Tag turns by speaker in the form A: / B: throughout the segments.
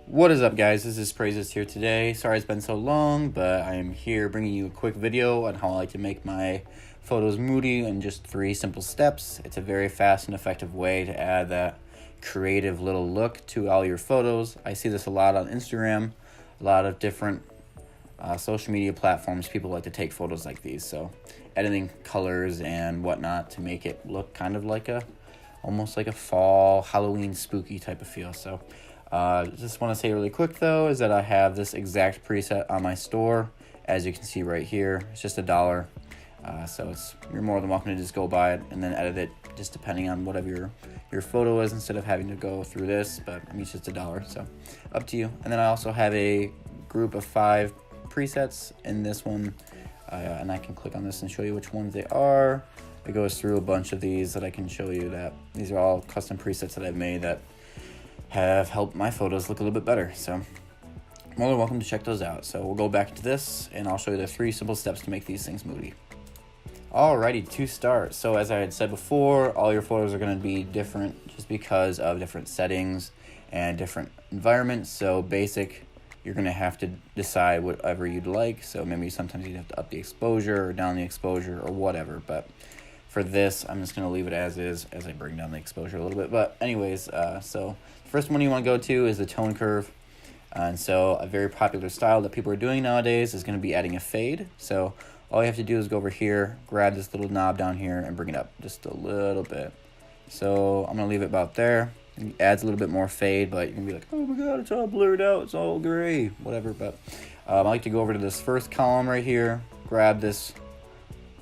A: What is up, guys? This is Praizist here today. Sorry it's been so long, but I am here bringing you a quick video on how I like to make my photos moody in just 3 simple steps. It's a very fast and effective way to add that creative little look to all your photos. I see this a lot on Instagram, a lot of different social media platforms. People like to take photos like these, so editing colors and whatnot to make it look kind of like almost like a fall Halloween spooky type of feel. So just want to say really quick though is that I have this exact preset on my store, as you can see right here. It's just $1, so you're more than welcome to just go buy it and then edit it just depending on whatever your photo is, instead of having to go through this. But I mean, it's just $1, so up to you. And then I also have a group of 5 presets in this one, and I can click on this and show you which ones they are. It goes through a bunch of these that I can show you that these are all custom presets that I've made that have helped my photos look a little bit better. So more than welcome to check those out. So we'll go back to this and I'll show you the 3 simple steps to make these things moody. Alrighty, to start. So as I had said before, all your photos are going to be different just because of different settings and different environments. So basic, you're going to have to decide whatever you'd like. So maybe sometimes you'd have to up the exposure or down the exposure or whatever. But for this, I'm just going to leave it as is as I bring down the exposure a little bit. But anyways, so the first one you want to go to is the tone curve. And so a very popular style that people are doing nowadays is going to be adding a fade. So all you have to do is go over here, grab this little knob down here and bring it up just a little bit. So I'm going to leave it about there. It adds a little bit more fade, but you can be like, oh my god, it's all blurred out, it's all gray, whatever. But I like to go over to this first column right here, grab this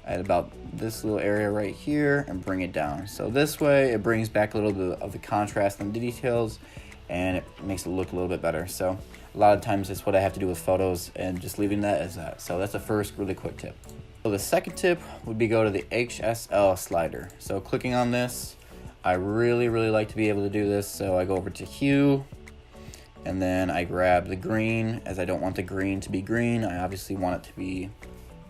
A: at about this little area right here and bring it down. So this way it brings back a little bit of the contrast and the details, and it makes it look a little bit better. So a lot of times it's what I have to do with photos and just leaving that as that. So that's the first really quick tip. So the second tip would be go to the HSL slider. So clicking on this, I really like to be able to do this. So I go over to hue and then I grab the green, as I don't want the green to be green. I obviously want it to be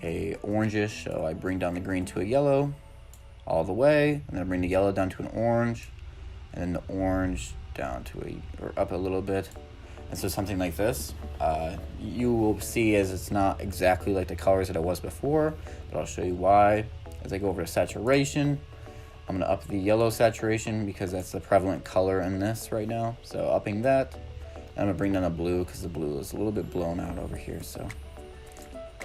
A: a orangish, so I bring down the green to a yellow all the way, and then I bring the yellow down to an orange, and then the orange down to or up a little bit. And so something like this, you will see as it's not exactly like the colors that it was before, but I'll show you why. As I go over to saturation, I'm going to up the yellow saturation because that's the prevalent color in this right now. So upping that, and I'm going to bring down the blue because the blue is a little bit blown out over here. So,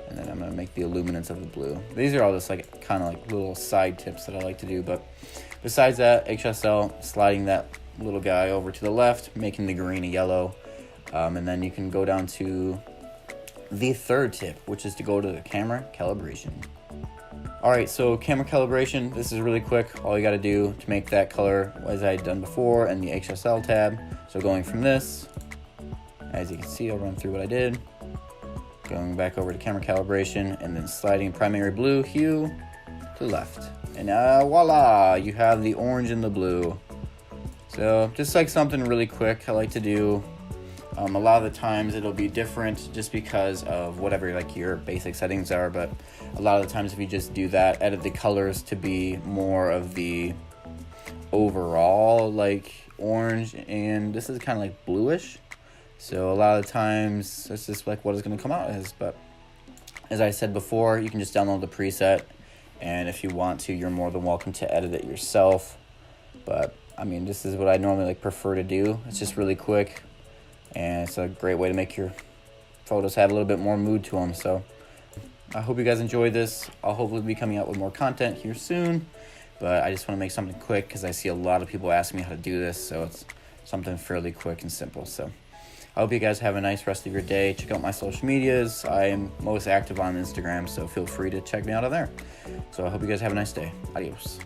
A: and then I'm going to make the luminance of the blue. These are all just like kind of like little side tips that I like to do. But besides that, HSL, sliding that little guy over to the left, making the green a yellow. And then you can go down to the third tip, which is to go to the camera calibration. Alright, so camera calibration, this is really quick. All you got to do to make that color, as I had done before, in the HSL tab. So going from this, as you can see, I'll run through what I did. Going back over to camera calibration and then sliding primary blue hue to the left. And voila, you have the orange and the blue. So just like something really quick I like to do. A lot of the times it'll be different just because of whatever like your basic settings are, but a lot of the times if you just do that, edit the colors to be more of the overall like orange, and this is kind of like bluish. So a lot of the times that's just like what it's going to come out as. But as I said before, you can just download the preset, and if you want to, you're more than welcome to edit it yourself. But I mean, this is what I normally like prefer to do. It's just really quick, and it's a great way to make your photos have a little bit more mood to them. So I hope you guys enjoyed this. I'll hopefully be coming out with more content here soon, but I just want to make something quick because I see a lot of people asking me how to do this, so it's something fairly quick and simple. So I hope you guys have a nice rest of your day. Check out my social medias. I am most active on Instagram, so feel free to check me out on there. So I hope you guys have a nice day. Adios.